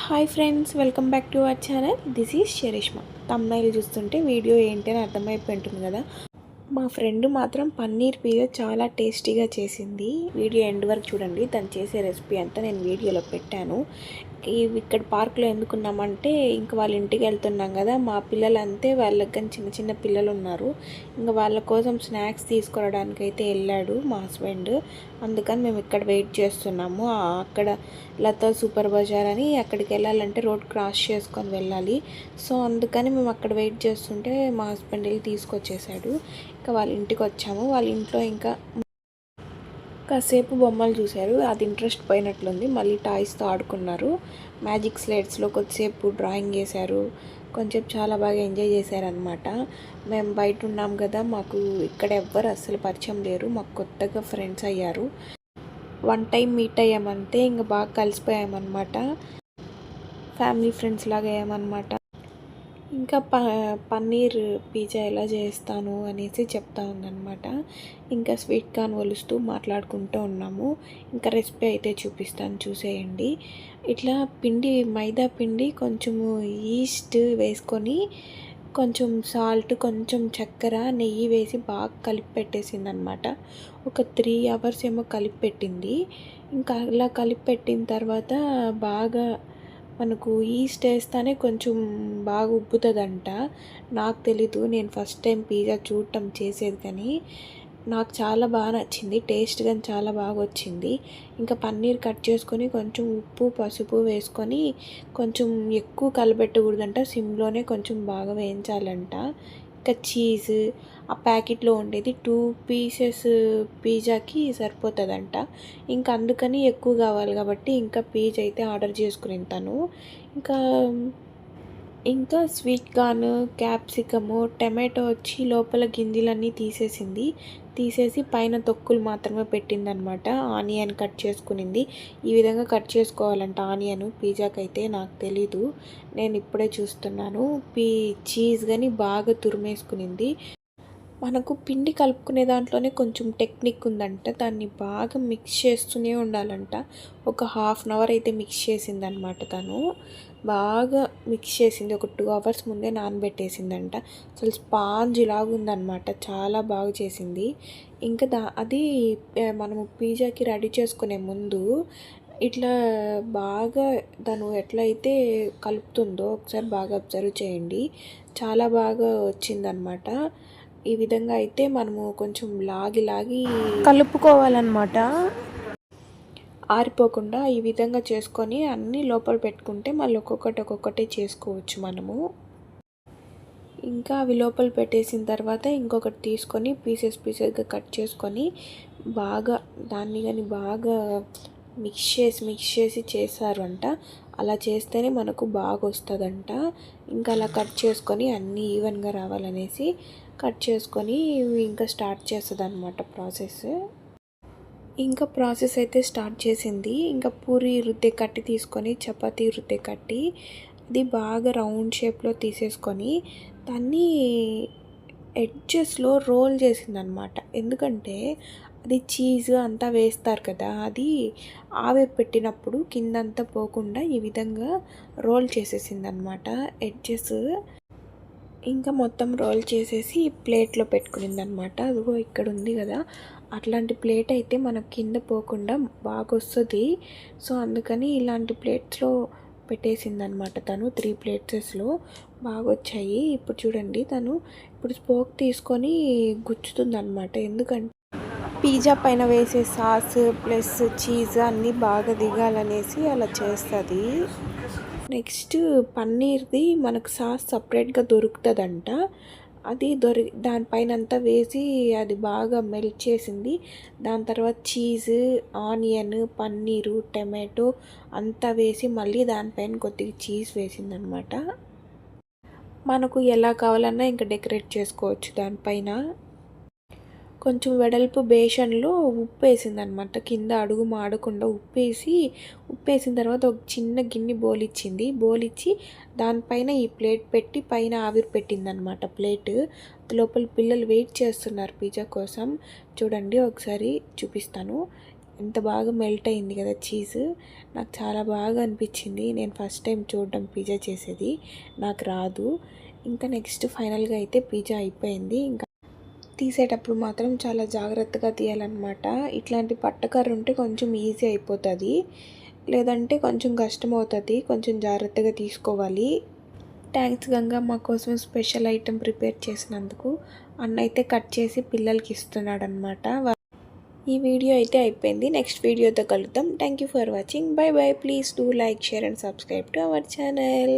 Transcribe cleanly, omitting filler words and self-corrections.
Hi friends, welcome back to our channel. This is Sharishma. Thumbnail చూస్తుంటే video ఏంటి అని అర్థమైపోయి ఉంటుంది కదా. మా ఫ్రెండ్ మాత్రం పన్నీర్ పిజ్జా చాలా టేస్టీగా చేసింది. వీడియో ఎండ్ వరకు చూడండి. తను చేసే రెసిపీ అంతా నేను వీడియోలో పెట్టాను. ఇక్కడ పార్క్లో ఎందుకున్నామంటే ఇంకా వాళ్ళ ఇంటికి వెళ్తున్నాం కదా. మా పిల్లలు అంతే, వాళ్ళకి కానీ చిన్న చిన్న పిల్లలు ఉన్నారు. ఇంకా వాళ్ళ కోసం స్నాక్స్ తీసుకురావడానికి అయితే వెళ్ళాడు మా హస్బెండ్. అందుకని మేము ఇక్కడ వెయిట్ చేస్తున్నాము. అక్కడ లతా సూపర్ బజార్ అని, అక్కడికి వెళ్ళాలంటే రోడ్ క్రాస్ చేసుకొని వెళ్ళాలి. సో అందుకని మేము అక్కడ వెయిట్ చేస్తుంటే మా హస్బెండ్ వెళ్ళి తీసుకొచ్చేసాడు. ఇంకా వాళ్ళ ఇంటికి వచ్చాము. వాళ్ళ ఇంట్లో ఇంకా కాసేపు బొమ్మలు చూశారు. అది ఇంట్రెస్ట్ పోయినట్లుంది. మళ్ళీ టాయ్స్తో ఆడుకున్నారు. మ్యాజిక్ స్లేట్స్లో కొద్దిసేపు డ్రాయింగ్ చేశారు. కొంచెం చాలా బాగా ఎంజాయ్ చేశారనమాట. మేము బయట ఉన్నాం కదా, మాకు ఇక్కడ ఎవ్వరు అస్సలు పరిచయం లేరు. మాకు కొత్తగా ఫ్రెండ్స్ అయ్యారు. వన్ టైం మీట్ అయ్యామంటే ఇంకా బాగా కలిసిపోయామన్నమాట. ఫ్యామిలీ ఫ్రెండ్స్ లాగా అయ్యామన్నమాట. ఇంకా పన్నీర్ పిజ్జా ఎలా చేస్తాను అనేసి చెప్తా ఉందన్నమాట. ఇంకా స్వీట్ కార్న్ ఒలుస్తూ మాట్లాడుకుంటూ ఉన్నాము. ఇంకా రెసిపీ అయితే చూపిస్తాను, చూసేయండి. ఇట్లా మైదా పిండి కొంచెము ఈస్ట్ వేసుకొని, కొంచెం సాల్ట్, కొంచెం చక్కెర, నెయ్యి వేసి బాగా కలిపి పెట్టేసింది అనమాట. ఒక 3 hours ఏమో కలిపి పెట్టింది. ఇంకా అలా కలిపి పెట్టిన తర్వాత బాగా మనకు ఈస్ట్ వేస్తేనే కొంచెం బాగా ఉబ్బుతుందంట. నాకు తెలీదు, నేను ఫస్ట్ టైం పిజ్జా చూడటం చేసేది, కానీ నాకు చాలా బాగా నచ్చింది. టేస్ట్ కానీ చాలా బాగా వచ్చింది. ఇంకా పన్నీర్ కట్ చేసుకొని కొంచెం ఉప్పు పసుపు వేసుకొని కొంచెం ఎక్కువ కలబెట్టకూడదంట, సిమ్లోనే కొంచెం బాగా వేయించాలంట. ఇంకా చీజ్ ఆ ప్యాకెట్లో ఉండేది 2 pieces పిజ్జాకి సరిపోతుందంట. ఇంకా అందుకని ఎక్కువ కావాలి కాబట్టి ఇంకా పిజ్జా అయితే ఆర్డర్ చేసుకుని తను. ఇంకా ఇంకా స్వీట్ కార్న్, క్యాప్సికము, టమాటో వచ్చి లోపల గింజలన్నీ తీసేసి పైన తొక్కులు మాత్రమే పెట్టిందనమాట. Onion cut చేసుకునింది. ఈ విధంగా కట్ చేసుకోవాలంట ఆనియన్ పిజ్జాకి అయితే. నాకు తెలీదు, నేను ఇప్పుడే చూస్తున్నాను. చీజ్ కానీ బాగా తురిమేసుకునింది. మనకు పిండి కలుపుకునే దాంట్లోనే కొంచెం టెక్నిక్ ఉందంట. దాన్ని బాగా మిక్స్ చేస్తూనే ఉండాలంట. ఒక 1/2 hour అయితే మిక్స్ చేసిందనమాట. తను బాగా మిక్స్ చేసింది. ఒక 2 hours ముందే నానబెట్టేసిందంట. అసలు స్పాంజ్ లాగా ఉందన్నమాట. చాలా బాగా చేసింది. ఇంకా అది మనము పిజ్జాకి రెడీ చేసుకునే ముందు ఇట్లా బాగా తను ఎట్లయితే కలుపుతుందో ఒకసారి బాగా అబ్జర్వ్ చేయండి. చాలా బాగా వచ్చిందనమాట. ఈ విధంగా అయితే మనము కొంచెం లాగి కలుపుకోవాలన్నమాట. ఆరిపోకుండా ఈ విధంగా చేసుకొని అన్నీ లోపల పెట్టుకుంటే మళ్ళీ ఒక్కొక్కటి చేసుకోవచ్చు మనము. ఇంకా అవి లోపల పెట్టేసిన తర్వాత ఇంకొకటి తీసుకొని పీసెస్గా కట్ చేసుకొని బాగా దాన్ని కానీ బాగా మిక్స్ చేసి చేశారు అంట. అలా చేస్తేనే మనకు బాగా వస్తుందంట. ఇంకా అలా కట్ చేసుకొని అన్నీ ఈవెన్గా రావాలనేసి కట్ చేసుకొని ఇంకా స్టార్ట్ చేస్తుంది అనమాట ప్రాసెస్. ఇంకా ప్రాసెస్ అయితే స్టార్ట్ చేసింది. ఇంకా పూరి రుద్దే కట్టి తీసుకొని, చపాతీ రుద్దే కట్టి అది బాగా రౌండ్ షేప్లో తీసేసుకొని దాన్ని ఎడ్జెస్లో రోల్ చేసిందనమాట. ఎందుకంటే అది చీజ్ అంతా వేస్తారు కదా, అది ఆవిరి పెట్టినప్పుడు కిందంతా పోకుండా ఈ విధంగా రోల్ చేసేసిందనమాట ఎడ్జెస్. ఇంకా మొత్తం రోల్ చేసేసి ప్లేట్లో పెట్టుకునిందనమాట. అదిగో ఇక్కడ ఉంది కదా, అట్లాంటి ప్లేట్ అయితే మనకు కింద పోకుండా బాగా వస్తుంది. సో అందుకని ఇలాంటి ప్లేట్స్లో పెట్టేసిందనమాట తను. 3 plates బాగా వచ్చాయి. ఇప్పుడు చూడండి, తను ఇప్పుడు స్పోక్ తీసుకొని గుచ్చుతుందనమాట. ఎందుకంటే పిజ్జా పైన వేసే సాస్ ప్లస్ చీజ్ అన్నీ బాగా దిగాలనేసి అలా చేస్తుంది. నెక్స్ట్ పన్నీర్ది మనకు సాస్ సపరేట్గా దొరుకుతుందంట. అది దానిపైన అంతా వేసి అది బాగా మెల్ట్ చేసింది. దాని తర్వాత చీజ్, ఆనియన్, పన్నీరు, టమాటో అంతా వేసి మళ్ళీ దానిపైన కొద్దిగా చీజ్ వేసిందనమాట. మనకు ఎలా కావాలన్నా ఇంకా డెకరేట్ చేసుకోవచ్చు. దానిపైన కొంచెం వెడల్పు బేషన్లో ఉప్పు వేసిందనమాట. కింద అడుగు మాడకుండా ఉప్పేసిన తర్వాత ఒక చిన్న గిన్నె బోలిచ్చి దానిపైన ఈ ప్లేట్ పెట్టి పైన ఆవిరి పెట్టిందనమాట ప్లేట్. లోపల పిల్లలు వెయిట్ చేస్తున్నారు పిజ్జా కోసం. చూడండి, ఒకసారి చూపిస్తాను. ఎంత బాగా మెల్ట్ అయింది కదా చీజ్. నాకు చాలా బాగా అనిపించింది. నేను ఫస్ట్ టైం చూడడం పిజ్జా చేసేది, నాకు రాదు. ఇంకా నెక్స్ట్ ఫైనల్గా అయితే పిజ్జా అయిపోయింది. ఇంకా తీసేటప్పుడు మాత్రం చాలా జాగ్రత్తగా తీయాలన్నమాట. ఇట్లాంటి పట్టకర్ర ఉంటే కొంచెం ఈజీ అయిపోతుంది, లేదంటే కొంచెం కష్టం అవుతుంది. కొంచెం జాగ్రత్తగా తీసుకోవాలి. థ్యాంక్స్ గంగా, మా కోసం స్పెషల్ ఐటెం ప్రిపేర్ చేసినందుకు. అన్న అయితే కట్ చేసి పిల్లలకి ఇస్తున్నాడు అనమాట. ఈ వీడియో అయితే అయిపోయింది. నెక్స్ట్ వీడియోతో కలుద్దాం. Thank you for watching. By by. Please do like, share and subscribe to our channel.